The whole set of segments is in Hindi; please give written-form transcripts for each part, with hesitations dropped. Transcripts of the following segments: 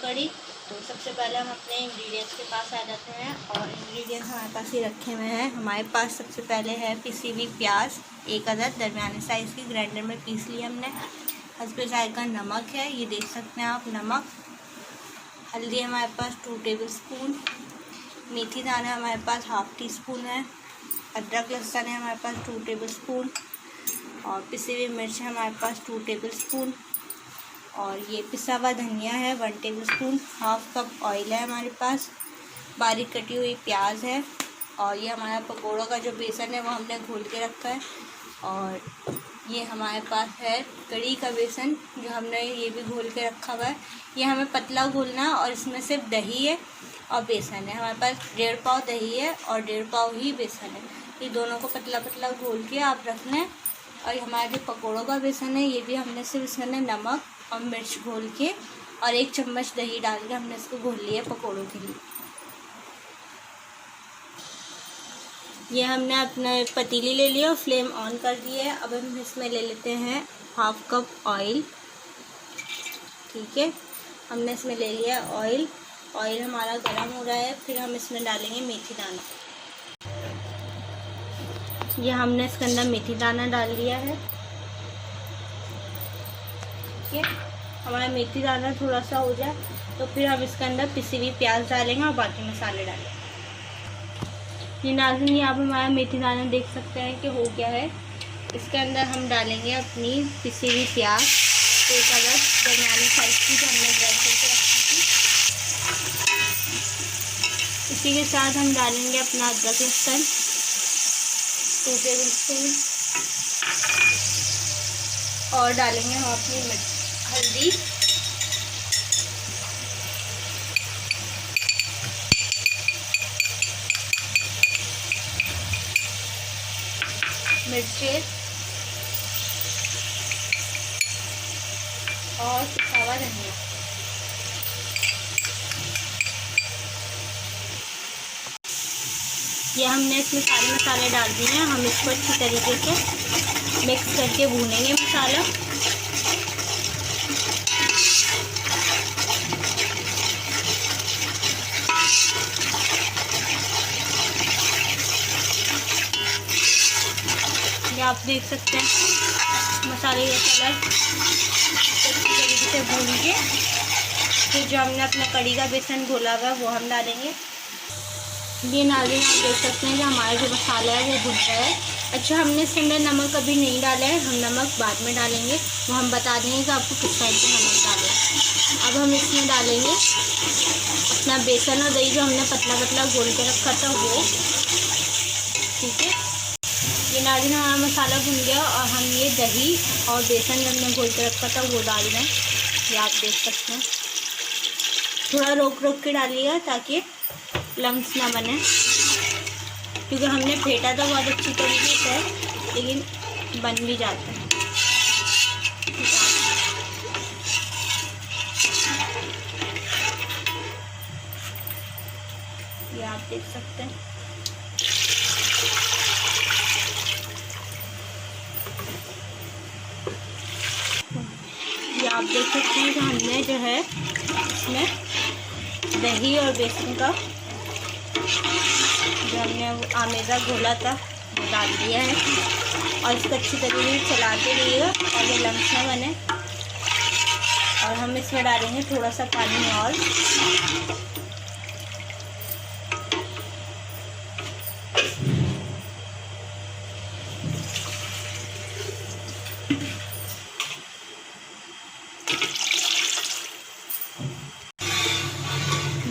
कड़ी। तो सबसे पहले हम अपने इंग्रेडिएंट्स के पास आ जाते हैं और इंग्रेडिएंट्स हमारे पास ही रखे हुए हैं। हमारे पास सबसे पहले है पिसी हुई प्याज 1 अदद दरमियाने साइज़ की, ग्राइंडर में पीस लिया हमने। हस्बे जायका नमक है, ये देख सकते हैं आप नमक। हल्दी हमारे पास 2 टेबल स्पून। मेथी दाना हमारे पास 1/2 टीस्पून है। अदरक लहसुन है हमारे पास 2 टेबल स्पून। और पिसी हुई मिर्च है हमारे पास 2 टेबल स्पून। और ये पिसा हुआ धनिया है 1 टेबल स्पून। 1/2 कप ऑयल है हमारे पास। बारीक कटी हुई प्याज है। और ये हमारा पकौड़ों का जो बेसन है वो हमने घोल के रखा है। और ये हमारे पास है कड़ी का बेसन, जो हमने ये भी घोल के रखा हुआ है। ये हमें पतला घोलना है और इसमें सिर्फ दही है और बेसन है। हमारे पास 1.5 पाव दही है और 1.5 पाव ही बेसन है। ये दोनों को पतला पतला घोल के आप रखना है। और हमारा जो पकौड़ों का बेसन है ये भी हमने सिर्फ इसमें नमक और मिर्च घोल के और 1 चम्मच दही डाल के हमने इसको घोल लिया पकौड़ों के लिए। ये हमने अपना पतीली ले लिया और फ्लेम ऑन कर दिया है। अब हम इसमें ले लेते हैं 1/2 कप ऑयल। ठीक है, हमने इसमें ले लिया ऑयल। ऑयल हमारा गर्म हो रहा है, फिर हम इसमें डालेंगे मेथी दाना। ये हमने इसके अंदर मेथी दाना डाल दिया है। ठीक है, हमारा मेथी दाना थोड़ा सा हो जाए तो फिर हम इसके अंदर पिसी हुई प्याज डालेंगे और बाकी मसाले डालेंगे। ये नाज़रीन, यहाँ पर हमारा मेथी दाना देख सकते हैं कि हो गया है। इसके अंदर हम डालेंगे अपनी पिसी हुई प्याज 1 अदद दरमियाने साइज़ की, जो हमने ग्राइंड करके रखी थी। इसी के साथ हम डालेंगे अपना अदरक लहसुन 2 टेबल स्पून। और डालेंगे हम अपनी हल्दी, मिर्चें और पिसा हुआ धनिया। ये हमने इसमें सारे मसाले डाल दिए हैं। हम इसको अच्छी तरीके से मिक्स करके भूनेंगे मसाला। आप देख सकते हैं मसाले का कलर अच्छी तरीके से भून के फिर जो हमने अपना कड़ी का बेसन घोला हुआ है वो हम डालेंगे। ये नाज़रीन, आप देख सकते हैं कि हमारा जो मसाला है वो भुन रहा है। अच्छा, हमने इसके अंदर नमक अभी नहीं डाला है, हम नमक बाद में डालेंगे। वो हम बता देंगे कि आपको किस टाइप से नमक डालना है। अब हम इसमें डालेंगे अपना बेसन और दही जो हमने पतला पतला घोल के रखा था वो। ठीक है, ये नाज़रीन हमारा मसाला भुन गया और हम ये दही और बेसन जो हमने घोल के रखा था वो डाल दें। ये आप देख सकते हैं, थोड़ा रोक रोक के डालिएगा ताकि लम्स ना बने, क्योंकि हमने फेंटा था बहुत अच्छी तरीके से, लेकिन बन भी जाता है। ये आप देख सकते हैं। ये आप देख सकते हैं कि हमने जो है इसमें दही और बेसन का जो हमने आमेज़ा घोला था वो डाल दिया है। और इसको अच्छी तरीके से चलाते रहिएगा और ये लम्स ना बने। और हम इसमें डालेंगे थोड़ा सा पानी और।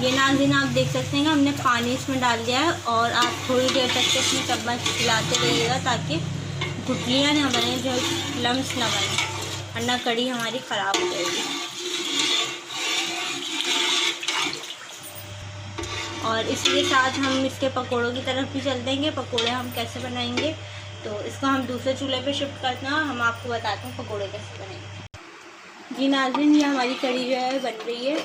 ये नाज़रीन, आप देख सकते हैं कि हमने पानी इसमें डाल दिया है। और आप थोड़ी देर तक के इसमें चम्मच हिलाते रहिएगा ताकि गुठलियाँ ना बने, जो लम्स ना बने, वरना कड़ी हमारी ख़राब हो जाएगी। और इसी के साथ हम इसके पकोड़ों की तरफ भी चल देंगे। पकोड़े हम कैसे बनाएंगे, तो इसको हम दूसरे चूल्हे पे शिफ्ट करना, हम आपको बताते हैं पकोड़े कैसे बनेंगे। जी नाज़रीन, ये हमारी कड़ी जो है बन रही है,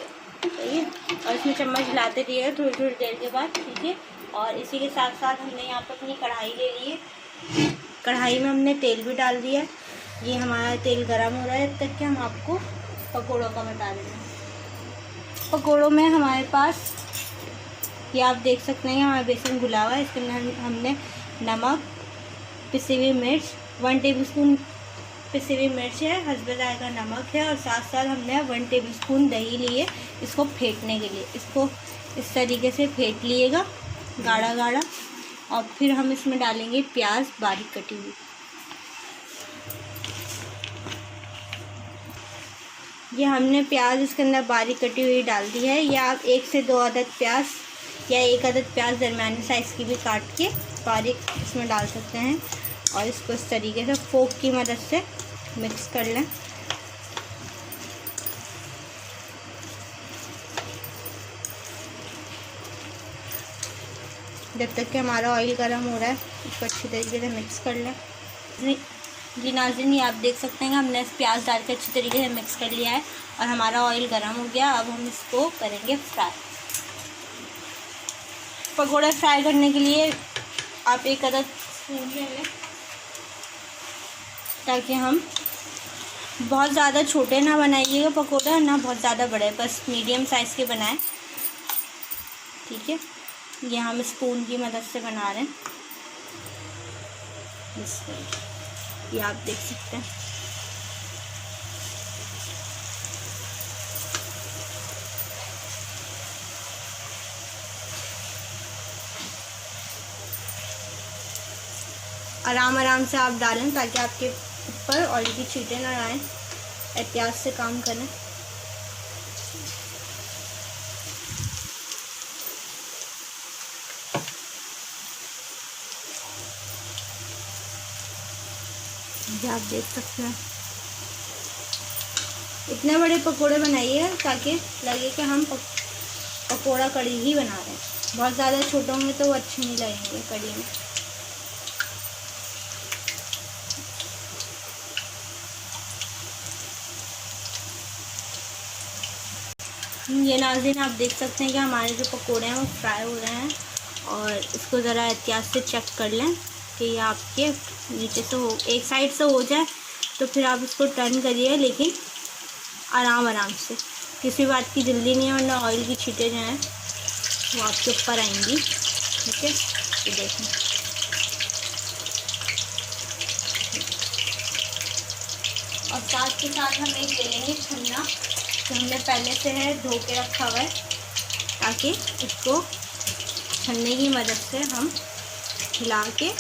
सही है। और इसमें चम्मच हिलाते रहिए थोड़ी थोड़ी देर के बाद। ठीक है, और इसी के साथ साथ हमने यहाँ पर अपनी कढ़ाई ले ली है। कढ़ाई में हमने तेल भी डाल दिया है। ये हमारा तेल गरम हो रहा है, तब तक कि हम आपको पकोड़ों का बता देंगे। पकोड़ों में हमारे पास ये आप देख सकते हैं हमारा बेसन घुला हुआ है। इसके अंदर हमने नमक, पिसी हुई मिर्च, 1 टेबलस्पून पिसी हुई मिर्च है, हस्बे जायका नमक है, और साथ साथ हमने 1 टेबलस्पून दही लिए इसको फेंटने के लिए। इसको इस तरीके से फेंट लिएगा गाढ़ा गाढ़ा, और फिर हम इसमें डालेंगे प्याज बारीक कटी हुई। ये हमने प्याज इसके अंदर बारीक कटी हुई डाल दी है। या आप 1 से 2 अदद प्याज या 1 अदद प्याज दरमियानी साइज़ की भी काट के बारीक इसमें डाल सकते हैं, और इसको इस तरीके से फोक की मदद से मिक्स कर लें। जब तक कि हमारा ऑयल गर्म हो रहा है इसको अच्छी तरीके से मिक्स कर लें। जी नाज़रीन, ये आप देख सकते हैं कि हमने प्याज डाल के अच्छी तरीके से मिक्स कर लिया है और हमारा ऑयल गर्म हो गया। अब हम इसको करेंगे फ्राई। पकोड़े फ्राई करने के लिए आप 1 अदद स्पून ले लें, ताकि हम बहुत ज़्यादा छोटे ना बनाइएगा पकोड़े और ना बहुत ज़्यादा बड़े, बस मीडियम साइज़ के बनाएं। ठीक है, ये हम स्पून की मदद से बना रहे हैं। ये आप देख सकते हैं। आराम आराम से आप डालें ताकि आपके ऊपर ऑयल की छींटे ना आए। एहतियात से काम करें। ये आप देख सकते हैं। इतने बड़े पकोड़े बनाइए ताकि लगे कि हम पकोड़ा कड़ी ही बना रहे हैं। बहुत ज़्यादा छोटे होंगे तो वो अच्छे नहीं लगेंगे कड़ी में। ये नाज़रीन आप देख सकते हैं कि हमारे जो पकोड़े हैं वो फ्राई हो रहे हैं, और इसको ज़रा एहतियात से चेक कर लें कि ये आपके नीचे से हो, एक साइड से हो जाए तो फिर आप इसको टर्न करिए, लेकिन आराम आराम से। किसी बात की जल्दी नहीं है, वरना ऑयल की छींटे जो हैं वो आपके ऊपर आएंगी। ठीक है, ये देखें। और साथ के साथ हम एक ले लेंगे छन्ना, जो हमने पहले से है धो के रखा हुआ है, ताकि इसको छन्ने की मदद से हम हिला के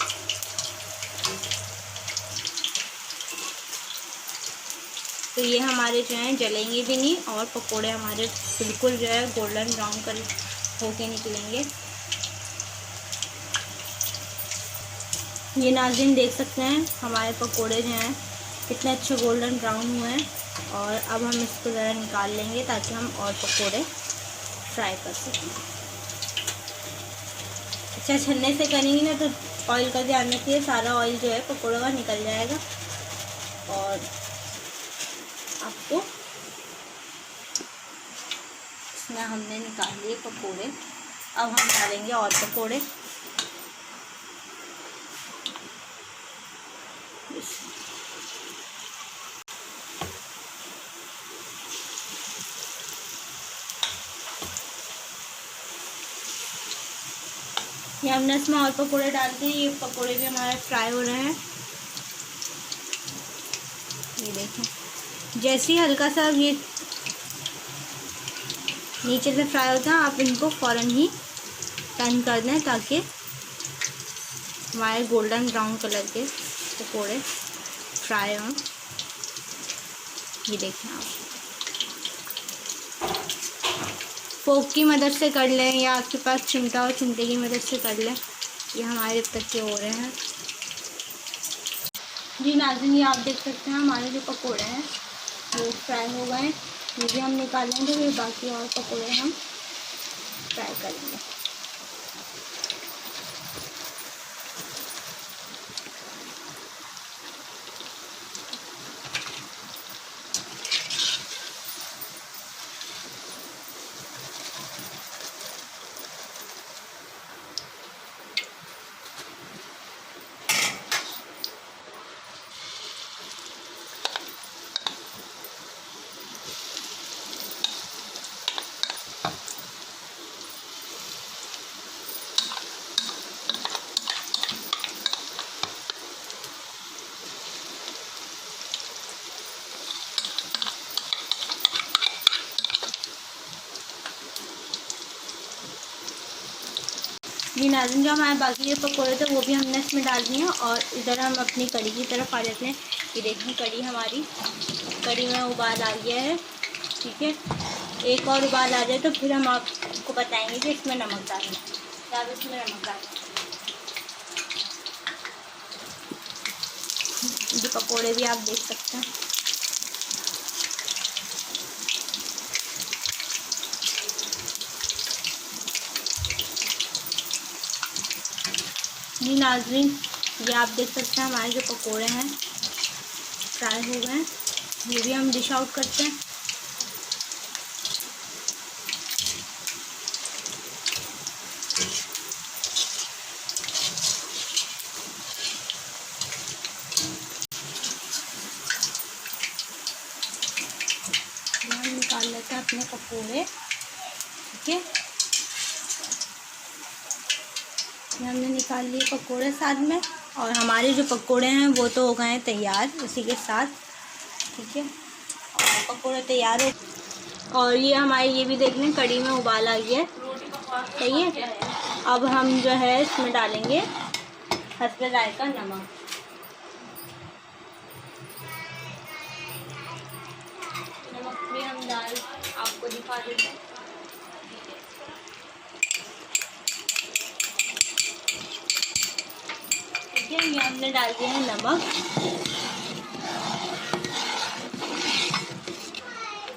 तो ये हमारे जो हैं जलेंगे भी नहीं, और पकोड़े हमारे बिल्कुल जो है गोल्डन ब्राउन कर होके निकलेंगे। ये नाज़रीन देख सकते हैं हमारे पकोड़े जो हैं कितने अच्छे गोल्डन ब्राउन हुए हैं। और अब हम इसको ज़रा निकाल लेंगे ताकि हम और पकोड़े फ्राई कर सकें। अच्छा, छन्ने से करेंगे ना तो ऑयल का ध्यान रखिए, सारा ऑयल जो है पकोड़ों का निकल जाएगा। और आपको इसमें हमने निकाल लिए पकोड़े। अब हम डालेंगे और पकोड़े। ये हमने इसमें और पकोड़े डाल दिए। ये पकोड़े भी हमारे फ्राई हो रहे हैं। ये देखें, जैसे ही हल्का सा ये नीचे से फ्राई होता है, आप इनको फ़ौरन ही टर्न कर दें ताकि हमारे गोल्डन ब्राउन कलर के पकोड़े फ्राई हों। ये देखें, आप फोक की मदद से कर लें या आपके पास चिमटा और चिमटे की मदद से कर लें। ये हमारे अब तक के हो रहे हैं। जी नाज़रीन, ये आप देख सकते हैं हमारे जो पकोड़े हैं वो फ्राई हो गए हैं। ये भी हम निकालेंगे, फिर बाकी और पकोड़े हम फ्राई करेंगे। जी नाज़रीन, जो हमारे बाकी जो पकौड़े थे वो भी हमने इसमें डाल दिए हैं। और इधर हम अपनी कढ़ी की तरफ आ जाते हैं। ये देखें कढ़ी हमारी, कढ़ी में उबाल आ गया है। ठीक है, एक और उबाल आ जाए तो फिर हम आपको बताएंगे कि इसमें नमक डालना है। तो आप इसमें नमक डालें। ये पकौड़े भी आप देख सकते हैं। जी नाज़रीन, ये आप देख सकते हैं हमारे जो पकोड़े हैं फ्राई हो गए हैं। ये भी हम डिश आउट करते हैं। हम निकाल लेते हैं अपने पकोड़े। ठीक है, हमने निकाल लिए पकोड़े साथ में। और हमारे जो पकोड़े हैं वो तो हो गए हैं तैयार उसी के साथ। ठीक है, और पकोड़े तैयार हो। और ये हमारे ये भी देख लें कढ़ी में उबाल आ गया है। सही है, अब हम जो है इसमें डालेंगे हस्बे जायका नमक। नमक भी हम डाल आपको दिखा देते हैं। ये हमने डाल दिया है नमक।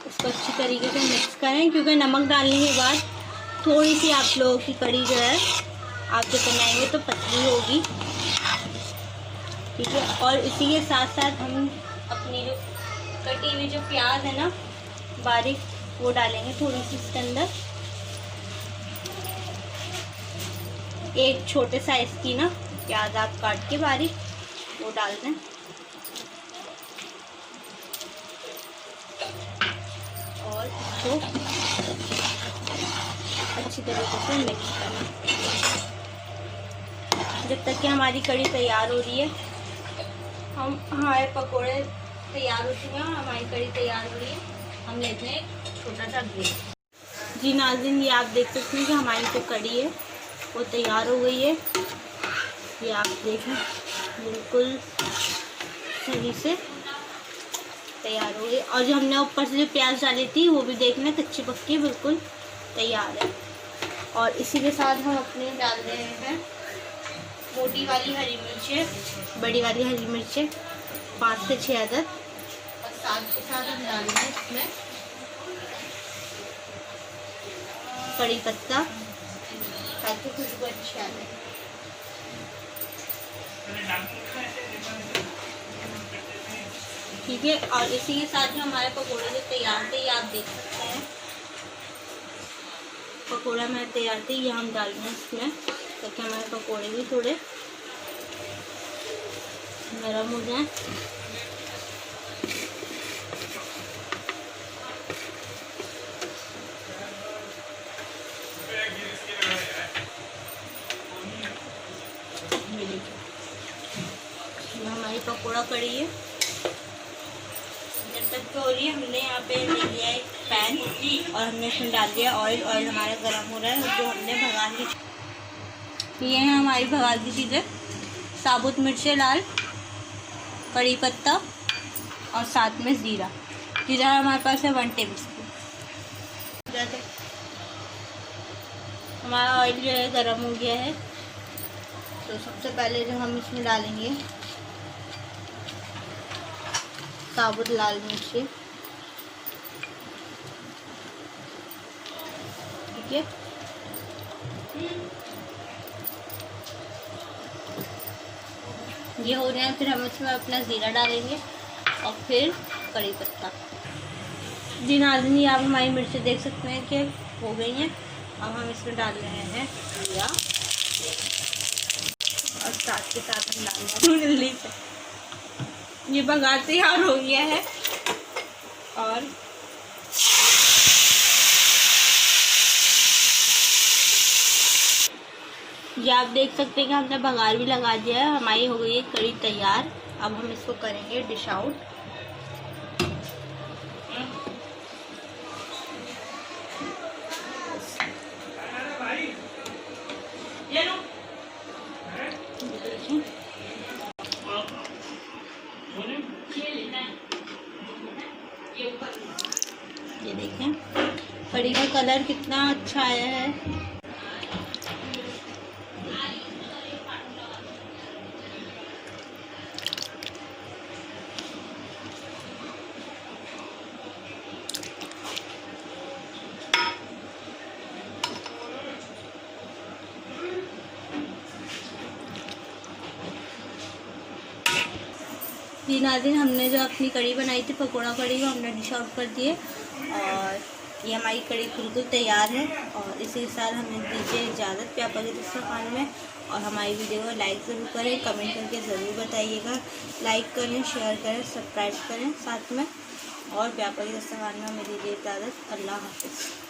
इसको अच्छी तरीके से मिक्स करें, क्योंकि नमक डालने के बाद थोड़ी सी आप लोगों की कढ़ी जो है आप जो बनाएंगे तो पतली होगी। ठीक है, और इसी के साथ साथ हम अपनी जो कटी हुई जो प्याज है ना बारीक, वो डालेंगे थोड़ी सी इसके अंदर। एक छोटे साइज की ना प्याज आप काट के बारीक वो डाल दें। और इसको अच्छी तरीके से मिक्स करें जब तक कि हमारी कढ़ी तैयार हो रही है। हमारे पकोड़े तैयार हो चुके हैं, हमारी कढ़ी तैयार हो रही है। हम लेते हैं एक छोटा सा ग्रेवी। जी नाज़रीन, ये आप देख सकते हैं कि हमारी जो कढ़ी है वो तैयार हो गई है। ये आप देखें बिल्कुल सही से तैयार हो गई। और जो हमने ऊपर से जो प्याज डाली थी वो भी देखना कच्ची पक्की बिल्कुल तैयार है। और इसी के साथ हम अपने डाल रहे हैं मोटी वाली हरी मिर्चें, बड़ी वाली हरी मिर्चें 5 से 6 अदद। और साथ के साथ हम डाल रहे हैं इसमें कड़ी पत्ता ताकि खुशबू अच्छी आ जाए। ठीक है, और इसी के साथ जो हमारे पकोड़े जो तैयार थे ये आप देख सकते हैं। पकोड़ा में तैयार थे, ये हम डाल रहे हैं इसमें ताकि हमारे पकोड़े भी थोड़े नरम हो जाएं। हमारी पकोड़ा कड़ी है, जब तक तो हो रही है हमने यहाँ पे ले लिया है एक पैन और हमने इसमें डाल दिया ऑयल। ऑयल हमारा गर्म हो रहा है, जो हमने भगा ली। ये है हमारी भगा दी चीज़ें, साबुत मिर्चें लाल, कड़ी पत्ता और साथ में ज़ीरा। ज़ीरा हमारे पास है 1 टेबलस्पून। हमारा ऑयल जो है गर्म हो गया है, तो सबसे पहले जो हम इसमें डालेंगे साबुत लाल मिर्ची। ठीक है, ये हो रहे हैं, फिर हम इसमें अपना ज़ीरा डालेंगे और फिर कड़ी पत्ता। जी नाज़रीन, आप हमारी मिर्चें देख सकते हैं कि हो गई हैं। अब हम इसमें डाल रहे हैं ज़ीरा और साथ के साथ हम डाल रहे हैं जल्दी से। ये बघार तैयार हो गया है और ये आप देख सकते हैं कि हमने बघार भी लगा दिया है। हमारी हो गई है कड़ी तैयार। अब हम इसको करेंगे डिश आउट। ये कलर कितना अच्छा आया है। जी नाज़रीन, हमने जो अपनी कड़ी बनाई थी पकौड़ा कड़ी, वो हमने डिश आउट कर दिए और ये हमारी कड़ी बिल्कुल तैयार है। और इसी के साथ हमें दीजिए इजाज़त व्यापक दस्तरखान में। और हमारी वीडियो को लाइक ज़रूर करें, कमेंट करके ज़रूर बताइएगा। लाइक करें, शेयर करें, सब्सक्राइब करें साथ में। और व्यापक दस्तरखान में हमें दीजिए इजाज़त। अल्लाह हाफ़िज़।